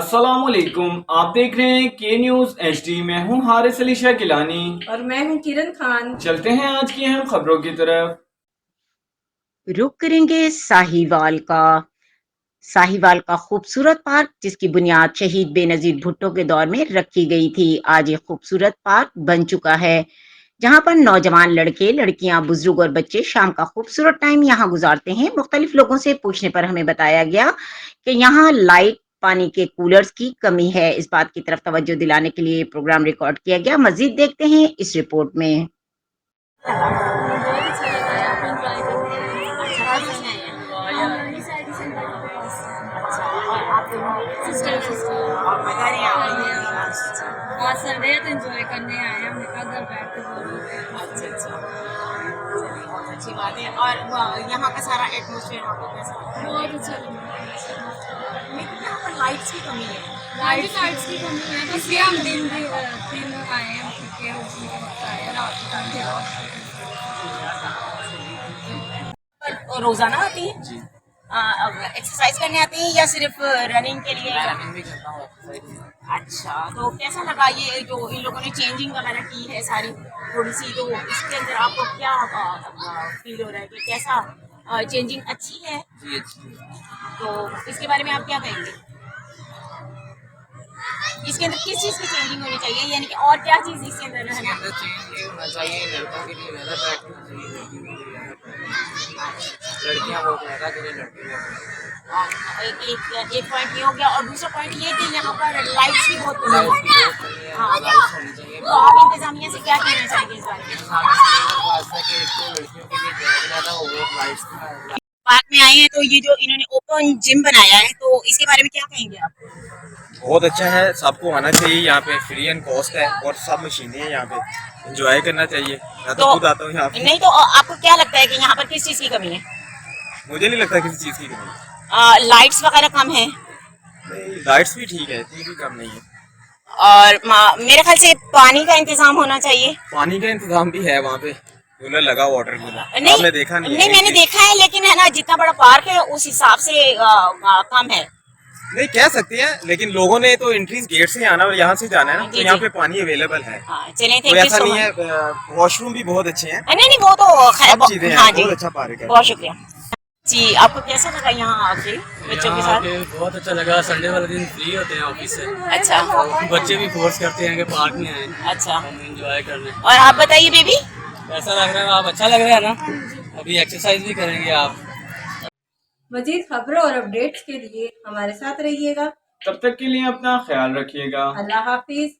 अस्सलामुअलैकुम, आप देख रहे हैं के न्यूज HD। मैं हूं हारिस अली शाह गिलानी और मैं हूं किरण खान। चलते हैं आज की अहम खबरों की तरफ। रुक करेंगे साहिवाल का खूबसूरत पार्क, जिसकी बुनियाद शहीद बेनजीर भुट्टो के दौर में रखी गई थी। आज ये खूबसूरत पार्क बन चुका है, जहां पर नौजवान लड़के लड़कियां बुजुर्ग और बच्चे शाम का खूबसूरत टाइम यहां गुजारते हैं। मुख्तलिफ लोगों से पूछने पर हमें बताया गया कि यहाँ लाइट, पानी के कूलर्स की कमी है। इस बात की तरफ तवज्जो दिलाने के लिए प्रोग्राम रिकॉर्ड किया गया। मजीद देखते हैं इस रिपोर्ट में। बहुत अच्छा लगा है, आप एंजॉय करते हैं। अच्छा कैसे हैं फैमिली साइड से अच्छा, और आप दोनों सिस्टर और मदर हैं आप लोग? आज संडे है तो एंजॉय करने आए हैं। हमने कहा घर बैठ के बोर हो गए। अच्छा अच्छा, चलिए बहुत अच्छी बात है। और यहाँ का सारा एटमोसफेयर आपको कैसा लगा? बहुत अच्छा लगा। लेकिन यहाँ पर लाइट्स की कमी है। लाइट्स की कमी है, इसलिए हम दिन आए हैं। हम थके हो आए हैं, रात को टाइम पर रोजाना आती है? एक्सरसाइज करने आती है या सिर्फ रनिंग के लिए? रनिंग भी करता हूँ, एक्सरसाइज भी। अच्छा, तो कैसा लगा ये जो इन लोगों ने चेंजिंग वगैरह की है सारी थोड़ी सी, तो इसके अंदर आपको क्या फील हो रहा है कि कैसा चेंजिंग अच्छी है? जी अच्छी है। तो इसके बारे में आप क्या कहेंगे? इसके अंदर किस चीज़ की चेंजिंग होनी चाहिए, यानी कि और क्या चीज़ इसके अंदर इसके है? अंदर चेंज ये होना चाहिए, लड़कों के लिए ज़्यादा ट्रैक होना चाहिए, लड़कियों के लिए ज़्यादा ट्रैक। लड़कियाँ बहुत ज़्यादा करें, लड़के एक पॉइंट ये हो गया, और दूसरा पॉइंट ये कि यहाँ पर लाइट्स की बहुत कमी बहुत है। कमी है, हाँ, लाइट्स होनी चाहिए। तो आप इंतजामिया से क्या कहना चाहेंगे इस बारे में? वास्ता कि इसको लड़कियों के लिए ज़्यादा हो लाइट्स का। पार्क में आए हैं तो ये जो इन्होंने ओपन जिम बनाया है, तो इसके बारे में क्या कहेंगे आप? बहुत अच्छा है, सबको आना चाहिए। यहाँ पे फ्री एंड कॉस्ट है और सब मशीनें हैं, यहाँ पे एंजॉय करना चाहिए। मैं तो खुद आता हूँ यहाँ पे। नहीं तो आपको क्या लगता है कि यहाँ पर किस चीज़ की कमी है? मुझे नहीं लगता किसी चीज़ की कमी है। लाइट्स वगैरह कम है, नहीं, लाइट्स भी ठीक है, इतनी भी कम नहीं है। और मेरे ख्याल से पानी का इंतजाम होना चाहिए। पानी का इंतजाम भी है वहाँ पे, कूलर लगा, वाटर कूलर। नहीं, आपने देखा नहीं? नहीं मैंने देखा है, लेकिन है ना, जितना बड़ा पार्क है उस हिसाब से कम है। नहीं कह सकते हैं, लेकिन लोगों ने तो एंट्रीज गेट से आना और यहाँ से जाना है ना, जी, तो यहाँ जी। पे पानी अवेलेबल है। चलिए, कोई थैंक यू ऐसा सो नहीं है। मच। वॉशरूम भी बहुत अच्छे हैं, नहीं नहीं, वो तो खैर सब चीजें हैं, हाँ जी, बहुत अच्छा पार्क है। बहुत शुक्रिया जी। आपको कैसा लगा यहाँ आके बच्चों के साथ? बहुत अच्छा लगा। संडे वाले दिन फ्री होते हैं ऑफिस से, अच्छा बच्चे भी फोर्स करते हैं कि पार्क में आए, अच्छा। हम एंजॉय करने। और आप बताइए बेबी, कैसा लग रहा है? आप अच्छा लग रहा है ना? अभी एक्सरसाइज भी करेंगे आप। मजीद खबरों और अपडेट्स के लिए हमारे साथ रहिएगा। तब तक के लिए अपना ख्याल रखिएगा। अल्लाह हाफिज।